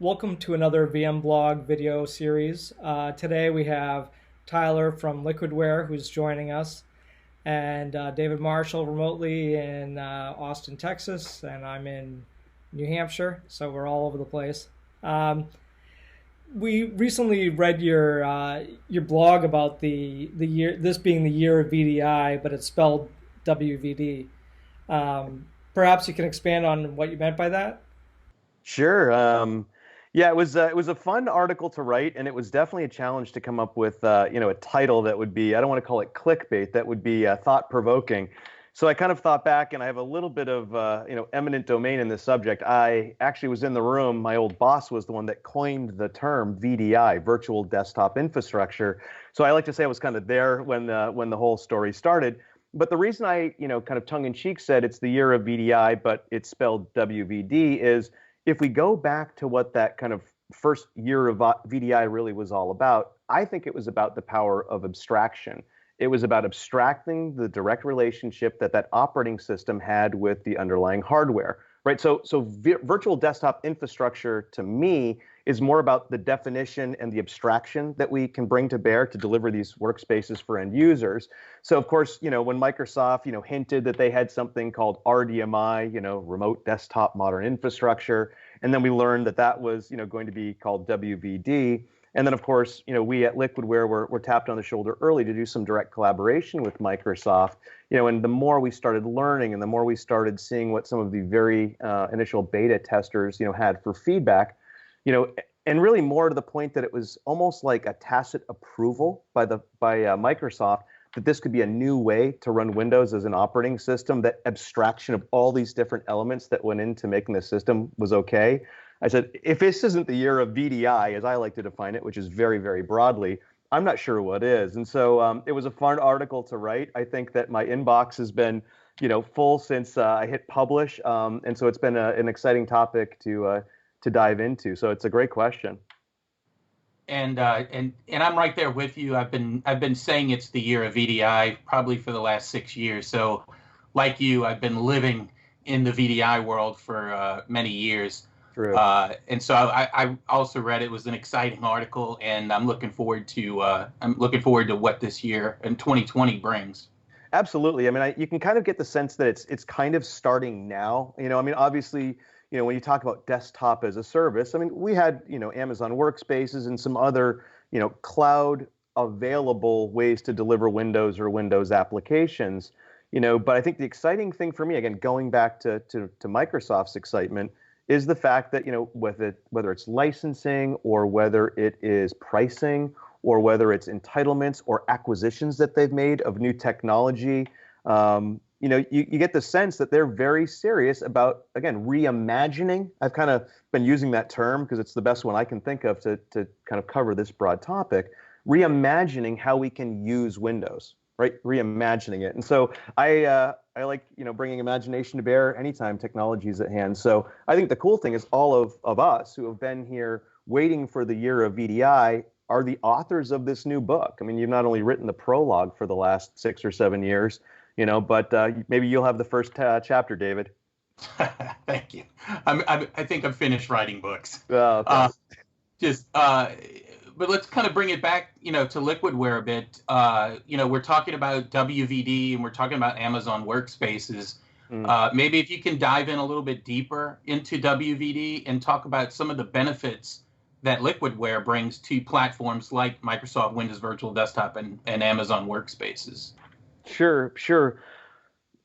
Welcome to another VMblog video series. Today we have Tyler from Liquidware who's joining us, and David Marshall remotely in Austin, Texas, and I'm in New Hampshire, so we're all over the place. We recently read your blog about the year, this being the year of VDI, but it's spelled WVD. Perhaps you can expand on what you meant by that? Sure. Yeah, it was a fun article to write, and it was definitely a challenge to come up with a title that would be, I don't want to call it clickbait, that would be thought provoking. So I kind of thought back, and I have a little bit of eminent domain in this subject. I actually was in the room. My old boss was the one that coined the term VDI, virtual desktop infrastructure. So I like to say I was kind of there when the whole story started. But the reason I, kind of tongue-in-cheek said it's the year of VDI, but it's spelled WVD, is if we go back to what that kind of first year of VDI really was all about, I think it was about the power of abstraction. It was about abstracting the direct relationship that operating system had with the underlying hardware, right? So virtual desktop infrastructure, to me, is more about the definition and the abstraction that we can bring to bear to deliver these workspaces for end users. So of course, when Microsoft, hinted that they had something called RDMI, remote desktop modern infrastructure, and then we learned that was, going to be called WVD. And then, of course, we at Liquidware were tapped on the shoulder early to do some direct collaboration with Microsoft. And the more we started learning and the more we started seeing what some of the very initial beta testers, had for feedback, and really more to the point that it was almost like a tacit approval by Microsoft that this could be a new way to run Windows as an operating system, that abstraction of all these different elements that went into making the system was okay. I said, if this isn't the year of VDI, as I like to define it, which is very, very broadly, I'm not sure what is. And so it was a fun article to write. I think that my inbox has been, full since I hit publish. And so it's been an exciting topic to dive into. So it's a great question. And I'm right there with you. I've been saying it's the year of VDI probably for the last 6 years. So, like you, I've been living in the VDI world for many years. True. And so I also read it was an exciting article, and I'm looking forward to what this year and 2020 brings. Absolutely. I mean, you can kind of get the sense that it's kind of starting now. Obviously, when you talk about desktop as a service, we had, Amazon Workspaces and some other, cloud available ways to deliver Windows or Windows applications, but I think the exciting thing for me, again, going back to Microsoft's excitement, is the fact that, whether it's licensing or whether it is pricing or whether it's entitlements or acquisitions that they've made of new technology, you get the sense that they're very serious about, again, reimagining. I've kind of been using that term because it's the best one I can think of to kind of cover this broad topic, reimagining how we can use Windows, right? Reimagining it. And so I like, bringing imagination to bear anytime technology is at hand. So I think the cool thing is all of us who have been here waiting for the year of VDI are the authors of this new book. I mean, you've not only written the prologue for the last 6 or 7 years, but maybe you'll have the first chapter, David. Thank you. I think I'm finished writing books. Oh, okay. But let's kind of bring it back, to Liquidware a bit. We're talking about WVD and we're talking about Amazon Workspaces. Maybe if you can dive in a little bit deeper into WVD and talk about some of the benefits that Liquidware brings to platforms like Microsoft Windows Virtual Desktop and Amazon Workspaces. Sure.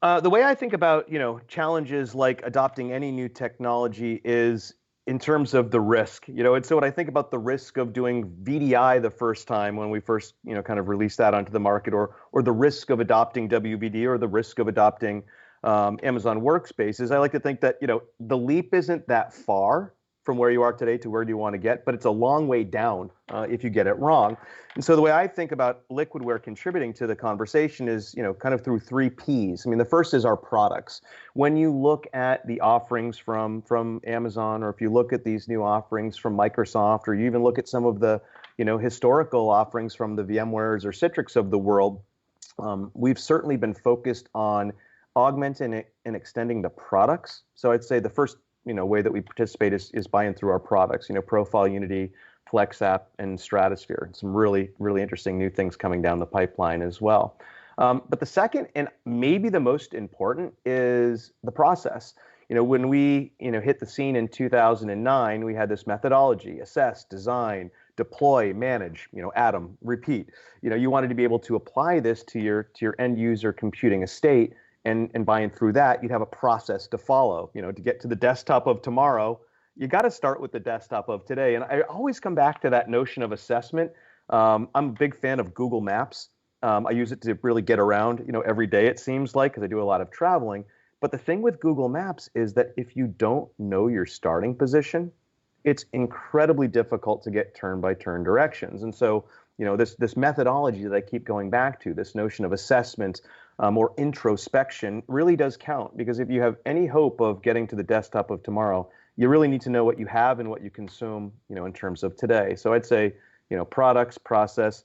The way I think about, challenges like adopting any new technology is in terms of the risk, and so when I think about the risk of doing VDI the first time when we first, kind of released that onto the market, or the risk of adopting WVD or the risk of adopting Amazon Workspaces, I like to think that, the leap isn't that far from where you are today to where you want to get, but it's a long way down if you get it wrong. And so the way I think about Liquidware contributing to the conversation is, kind of through 3 Ps. The first is our products. When you look at the offerings from Amazon, or if you look at these new offerings from Microsoft, or you even look at some of the, historical offerings from the VMwares or Citrix of the world, we've certainly been focused on augmenting and extending the products. So I'd say the first way that we participate is buying through our products, Profile, Unity, FlexApp, and Stratosphere. Some really, really interesting new things coming down the pipeline as well. But the second, and maybe the most important, is the process. When we, hit the scene in 2009, we had this methodology: assess, design, deploy, manage, atom, repeat. You wanted to be able to apply this to your end user computing estate, and buying through that, you'd have a process to follow. To get to the desktop of tomorrow, you got to start with the desktop of today. And I always come back to that notion of assessment. I'm a big fan of Google Maps. I use it to really get around, every day, it seems like, because I do a lot of traveling. But the thing with Google Maps is that if you don't know your starting position, it's incredibly difficult to get turn-by-turn directions. And so, this methodology that I keep going back to, this notion of assessment or introspection, really does count. Because if you have any hope of getting to the desktop of tomorrow, you really need to know what you have and what you consume, in terms of today. So I'd say, products, process.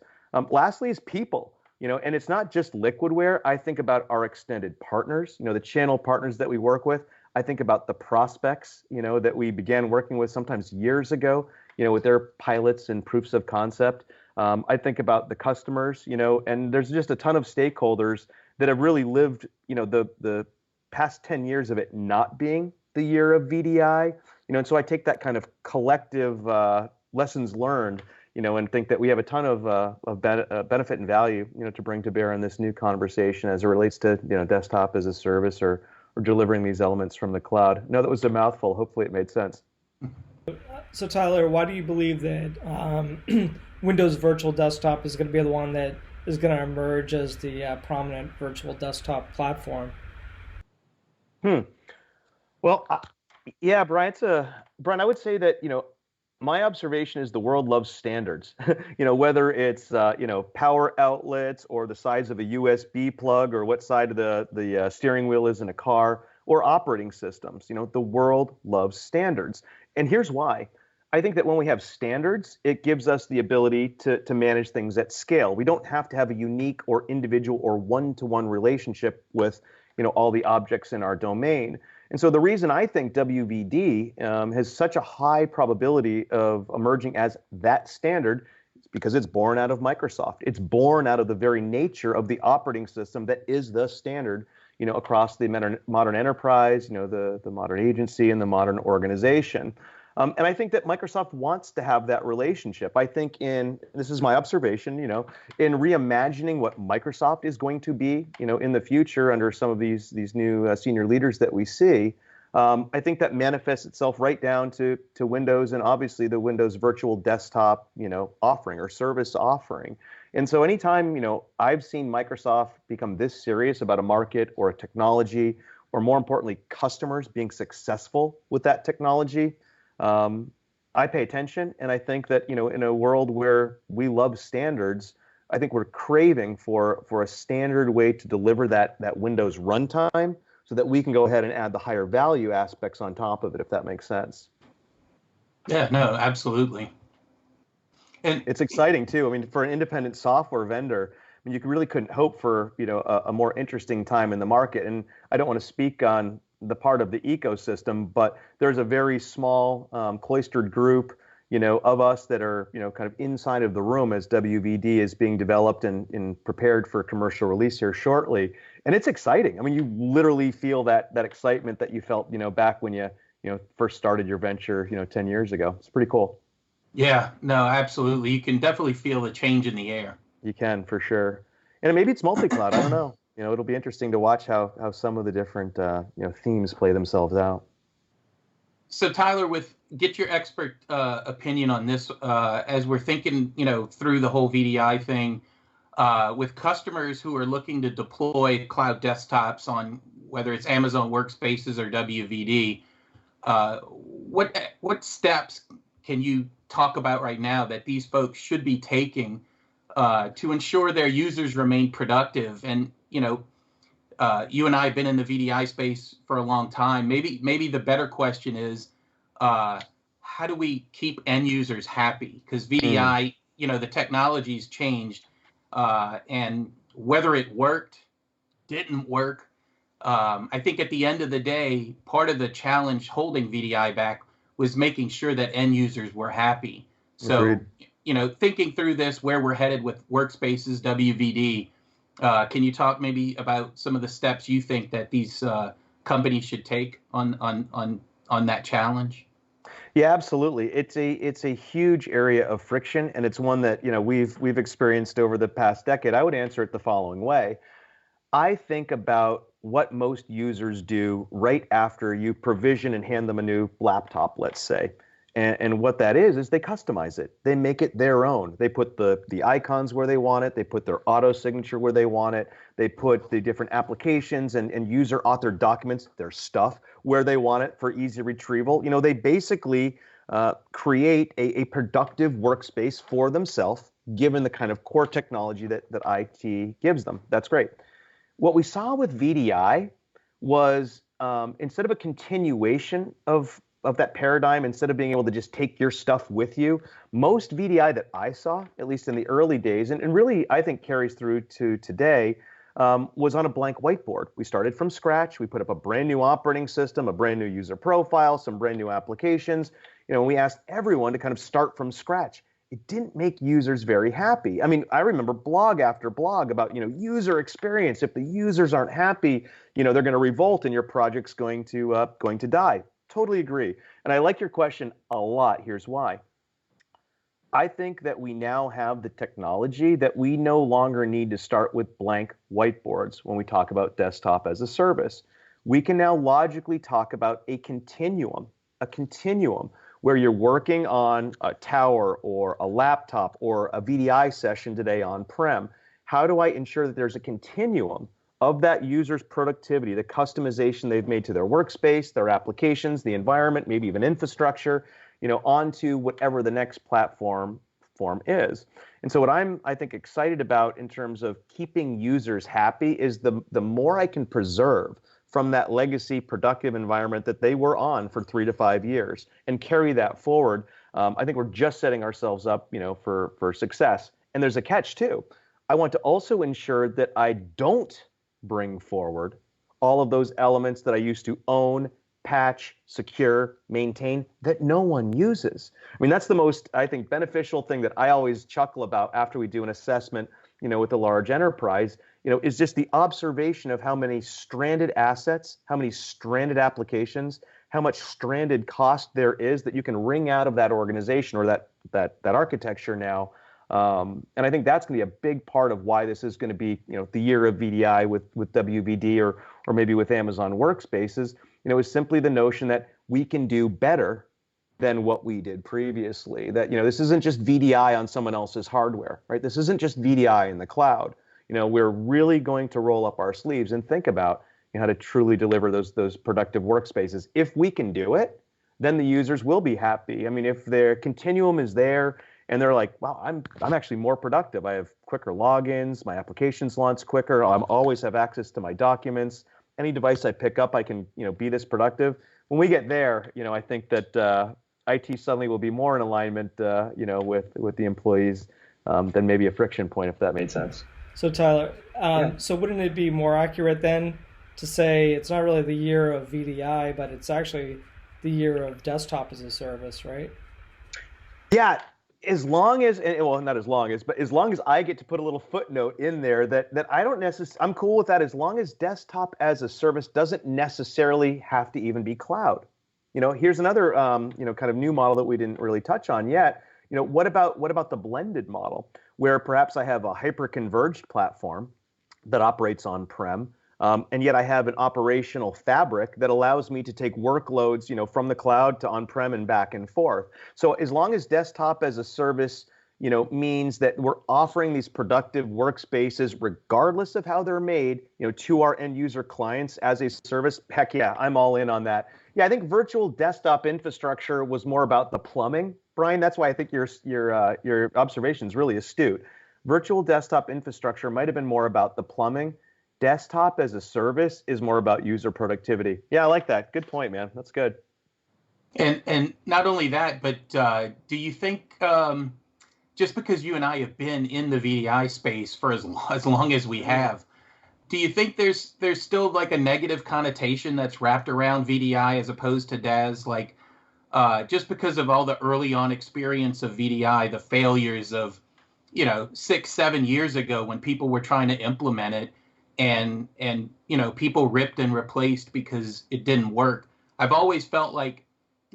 Lastly is people. And it's not just Liquidware. I think about our extended partners, the channel partners that we work with. I think about the prospects, that we began working with sometimes years ago, with their pilots and proofs of concept. I think about the customers, and there's just a ton of stakeholders that have really lived, the past 10 years of it not being the year of VDI, and so I take that kind of collective lessons learned, and think that we have a ton of benefit and value, to bring to bear in this new conversation as it relates to, desktop as a service or delivering these elements from the cloud. No, that was a mouthful. Hopefully it made sense. So Tyler, why do you believe that Windows Virtual Desktop is going to be the one that is going to emerge as the prominent virtual desktop platform? Well, yeah, Brian, Brian, I would say that, my observation is the world loves standards, whether it's, power outlets or the size of a USB plug or what side of the steering wheel is in a car or operating systems. The world loves standards. And here's why. I think that when we have standards, it gives us the ability to manage things at scale. We don't have to have a unique or individual or one-to-one relationship with, all the objects in our domain. And so the reason I think WVD has such a high probability of emerging as that standard is because it's born out of Microsoft. It's born out of the very nature of the operating system that is the standard, across the modern enterprise, the modern agency and the modern organization. And I think that Microsoft wants to have that relationship. I think this is my observation, in reimagining what Microsoft is going to be, in the future under some of these new senior leaders that we see, I think that manifests itself right down to Windows and obviously the Windows Virtual Desktop, offering or service offering. And so anytime, I've seen Microsoft become this serious about a market or a technology, or more importantly, customers being successful with that technology, I pay attention, and I think that, in a world where we love standards, I think we're craving for a standard way to deliver that Windows runtime so that we can go ahead and add the higher value aspects on top of it, if that makes sense. Yeah, no, absolutely. And it's exciting too. I mean, for an independent software vendor, you really couldn't hope for, a more interesting time in the market. And I don't want to speak on the part of the ecosystem, but there's a very small cloistered group, of us that are, kind of inside of the room as WVD is being developed and prepared for commercial release here shortly. And it's exciting. I mean, you literally feel that excitement that you felt, back when you first started your venture, 10 years ago. It's pretty cool. Yeah, no, absolutely. You can definitely feel the change in the air. You can, for sure. And maybe it's multi-cloud. I don't know. It'll be interesting to watch how some of the different themes play themselves out. So Tyler, get your expert opinion on this as we're thinking, through the whole VDI thing, with customers who are looking to deploy cloud desktops on whether it's Amazon Workspaces or WVD. What steps can you talk about right now that these folks should be taking to ensure their users remain productive? And you and I have been in the VDI space for a long time. Maybe the better question is, how do we keep end users happy? Because VDI, the technology's changed, and whether it worked, didn't work, I think at the end of the day, part of the challenge holding VDI back was making sure that end users were happy. So, Agreed. Thinking through this, where we're headed with Workspaces, WVD, can you talk maybe about some of the steps you think that these companies should take on that challenge? Yeah, absolutely. It's a huge area of friction, and it's one that we've experienced over the past decade. I would answer it the following way. I think about what most users do right after you provision and hand them a new laptop, let's say. And what that is they customize it. They make it their own. They put the icons where they want it. They put their auto signature where they want it. They put the different applications and user authored documents, their stuff, where they want it for easy retrieval. They basically create a productive workspace for themselves, given the kind of core technology that IT gives them. That's great. What we saw with VDI was instead of a continuation of that paradigm, instead of being able to just take your stuff with you, most VDI that I saw, at least in the early days, and really I think carries through to today, was on a blank whiteboard. We started from scratch. We put up a brand new operating system, a brand new user profile, some brand new applications. We asked everyone to kind of start from scratch. It didn't make users very happy. I mean, I remember blog after blog about, user experience. If the users aren't happy, they're going to revolt and your project's going to die. Totally agree. And I like your question a lot. Here's why. I think that we now have the technology that we no longer need to start with blank whiteboards when we talk about desktop as a service. We can now logically talk about a continuum where you're working on a tower or a laptop or a VDI session today on-prem. How do I ensure that there's a continuum of that user's productivity, the customization they've made to their workspace, their applications, the environment, maybe even infrastructure, onto whatever the next platform is. And so what I think excited about in terms of keeping users happy is the more I can preserve from that legacy productive environment that they were on for 3 to 5 years and carry that forward. I think we're just setting ourselves up, for success. And there's a catch too. I want to also ensure that I don't bring forward all of those elements that I used to own, patch, secure, maintain that no one uses. I mean, that's the most, I think, beneficial thing that I always chuckle about after we do an assessment, with a large enterprise, is just the observation of how many stranded assets, how many stranded applications, how much stranded cost there is that you can wring out of that organization or that architecture now. And I think that's going to be a big part of why this is going to be, the year of VDI with WVD or maybe with Amazon Workspaces, is simply the notion that we can do better than what we did previously. That, this isn't just VDI on someone else's hardware, right? This isn't just VDI in the cloud. We're really going to roll up our sleeves and think about how to truly deliver those productive workspaces. If we can do it, then the users will be happy. I mean, if their continuum is there, and they're like, wow, I'm actually more productive. I have quicker logins, my applications launch quicker. I always have access to my documents. Any device I pick up, I can be this productive. When we get there, I think that IT suddenly will be more in alignment, with the employees than maybe a friction point, if that made sense. So Tyler, so wouldn't it be more accurate then to say it's not really the year of VDI, but it's actually the year of desktop as a service, right? Yeah. As long as, well, not as long as, but as long as I get to put a little footnote in there that I don't necessarily, I'm cool with that as long as desktop as a service doesn't necessarily have to even be cloud. Here's another, kind of new model that we didn't really touch on yet. What about the blended model where perhaps I have a hyper-converged platform that operates on-prem, and yet I have an operational fabric that allows me to take workloads, from the cloud to on-prem and back and forth. So as long as desktop as a service, means that we're offering these productive workspaces, regardless of how they're made, to our end user clients as a service, heck yeah, I'm all in on that. Yeah, I think virtual desktop infrastructure was more about the plumbing, Brian. That's why I think your observation is really astute. Virtual desktop infrastructure might have been more about the plumbing. Desktop as a service is more about user productivity. Yeah, I like that. Good point, man. That's good. And not only that, but do you think just because you and I have been in the VDI space for as long as we have, do you think there's still like a negative connotation that's wrapped around VDI as opposed to DaaS? Like, just because of all the early on experience of VDI, the failures of, 6, 7 years ago when people were trying to implement it, and people ripped and replaced because it didn't work. I've always felt like,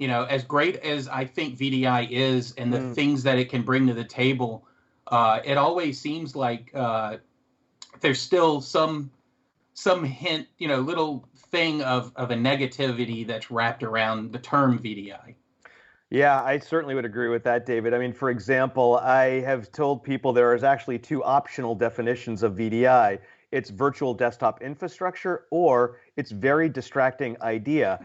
as great as I think VDI is and the things that it can bring to the table, it always seems like there's still some hint, little thing of a negativity that's wrapped around the term VDI. Yeah, I certainly would agree with that, David. I mean, for example, I have told people there is actually two optional definitions of VDI. It's virtual desktop infrastructure, or it's very distracting idea.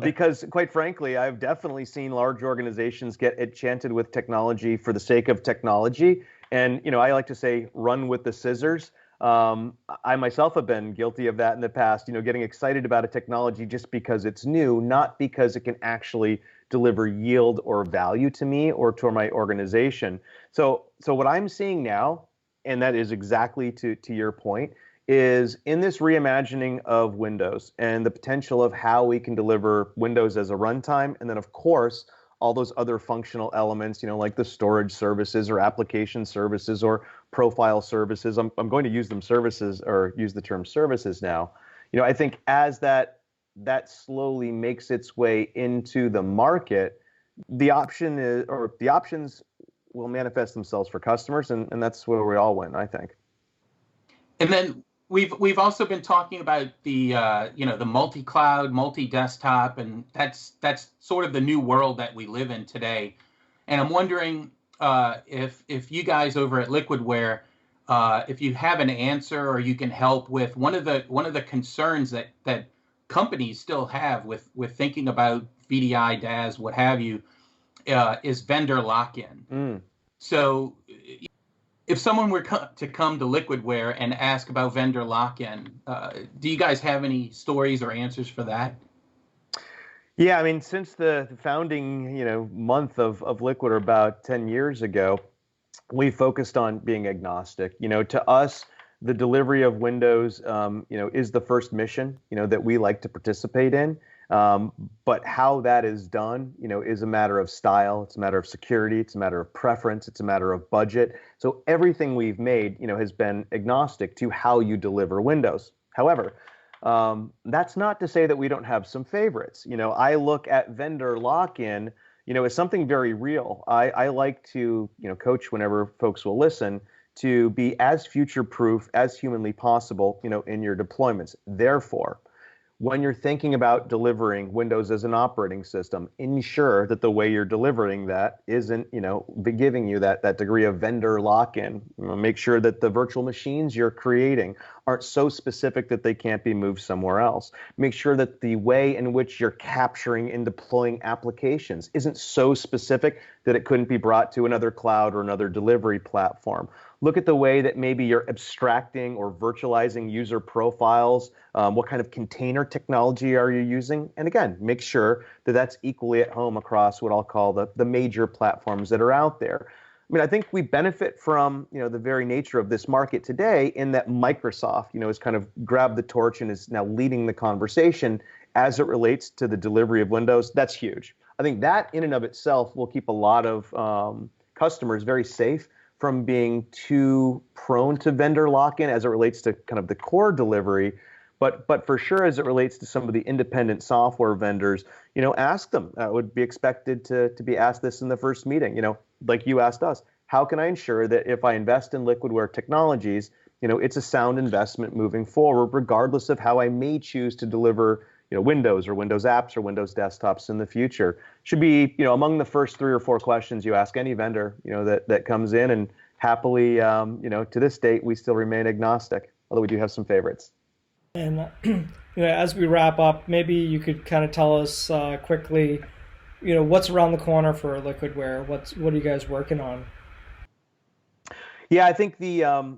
Because quite frankly, I've definitely seen large organizations get enchanted with technology for the sake of technology. And, I like to say, run with the scissors. I myself have been guilty of that in the past, getting excited about a technology just because it's new, not because it can actually deliver yield or value to me or to my organization. So what I'm seeing now, and that is exactly to your point, is in this reimagining of Windows and the potential of how we can deliver Windows as a runtime, and then of course all those other functional elements, like the storage services or application services or profile services. I'm going to use them services, or use the term services now. I think as that slowly makes its way into the market, the options will manifest themselves for customers, and that's where we all win, I think. And then we've also been talking about the the multi-cloud, multi-desktop, and that's sort of the new world that we live in today. And I'm wondering if you guys over at Liquidware, if you have an answer or you can help with one of the concerns that companies still have with thinking about VDI, DaaS, what have you, is vendor lock-in. So if someone were to come to Liquidware and ask about vendor lock-in, do you guys have any stories or answers for that? Yeah, I mean, since the founding, month of Liquidware about 10 years ago, we focused on being agnostic. To us, the delivery of Windows, is the first mission, that we like to participate in. But how that is done, is a matter of style. It's a matter of security. It's a matter of preference. It's a matter of budget. So everything we've made, has been agnostic to how you deliver Windows. However, that's not to say that we don't have some favorites. I look at vendor lock-in, as something very real. I like to, coach whenever folks will listen, to be as future-proof as humanly possible, in your deployments. Therefore, when you're thinking about delivering Windows as an operating system, ensure that the way you're delivering that isn't, giving you that degree of vendor lock-in. Make sure that the virtual machines you're creating aren't so specific that they can't be moved somewhere else. Make sure that the way in which you're capturing and deploying applications isn't so specific that it couldn't be brought to another cloud or another delivery platform. Look at the way that maybe you're abstracting or virtualizing user profiles. What kind of container technology are you using? And again, make sure that that's equally at home across what I'll call the major platforms that are out there. I mean, I think we benefit from, the very nature of this market today, in that Microsoft, has kind of grabbed the torch and is now leading the conversation as it relates to the delivery of Windows. That's huge. I think that in and of itself will keep a lot of customers very safe from being too prone to vendor lock-in as it relates to kind of the core delivery. But for sure, as it relates to some of the independent software vendors, ask them. Would be expected to be asked this in the first meeting, like you asked us. How can I ensure that if I invest in Liquidware technologies, it's a sound investment moving forward, regardless of how I may choose to deliver Windows or Windows apps or Windows desktops in the future? Should be, among the first 3 or 4 questions you ask any vendor, that comes in. And happily, to this date, we still remain agnostic, although we do have some favorites. And as we wrap up, maybe you could kind of tell us quickly, what's around the corner for Liquidware? What are you guys working on? Yeah, I think the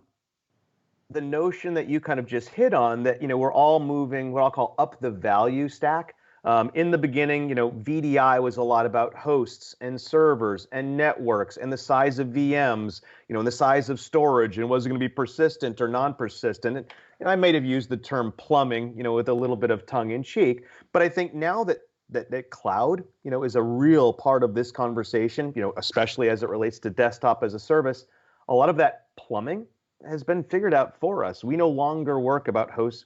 notion that you kind of just hit on, that we're all moving what I'll call up the value stack In the beginning, VDI was a lot about hosts and servers and networks and the size of VMs, and the size of storage, and was it going to be persistent or non-persistent. And I might have used the term plumbing, with a little bit of tongue in cheek. But I think now that cloud, is a real part of this conversation, especially as it relates to desktop as a service, a lot of that plumbing has been figured out for us. We no longer worry about host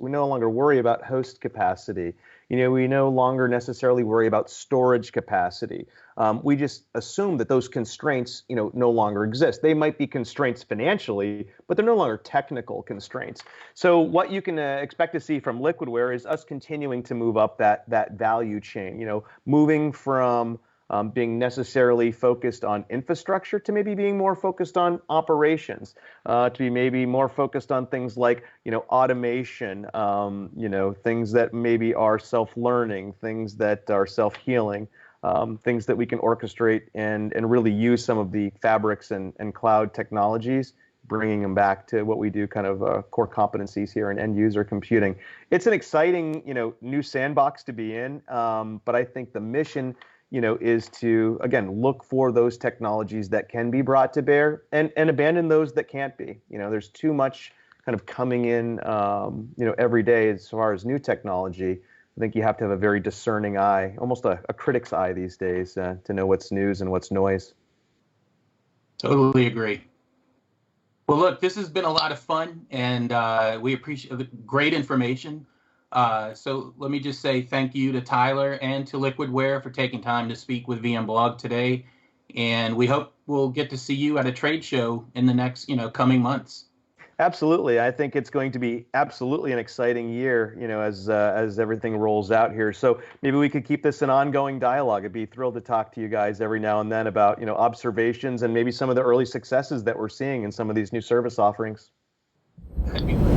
capacity. We no longer necessarily worry about storage capacity. We just assume that those constraints, no longer exist. They might be constraints financially, but they're no longer technical constraints. So what you can expect to see from Liquidware is us continuing to move up that value chain, moving from being necessarily focused on infrastructure to maybe being more focused on operations, to be maybe more focused on things like, automation, things that maybe are self-learning, things that are self-healing, things that we can orchestrate and really use some of the fabrics and cloud technologies, bringing them back to what we do, kind of core competencies here in end user computing. It's an exciting, new sandbox to be in, but I think the mission is to, again, look for those technologies that can be brought to bear and abandon those that can't be. There's too much kind of coming in, every day as far as new technology. I think you have to have a very discerning eye, almost a critic's eye these days, to know what's news and what's noise. Totally agree. Well, look, this has been a lot of fun, and we appreciate the great information. So let me just say thank you to Tyler and to Liquidware for taking time to speak with VMblog today. And we hope we'll get to see you at a trade show in the next, coming months. Absolutely. I think it's going to be absolutely an exciting year, as everything rolls out here. So maybe we could keep this an ongoing dialogue. I'd be thrilled to talk to you guys every now and then about, observations and maybe some of the early successes that we're seeing in some of these new service offerings. That'd be great.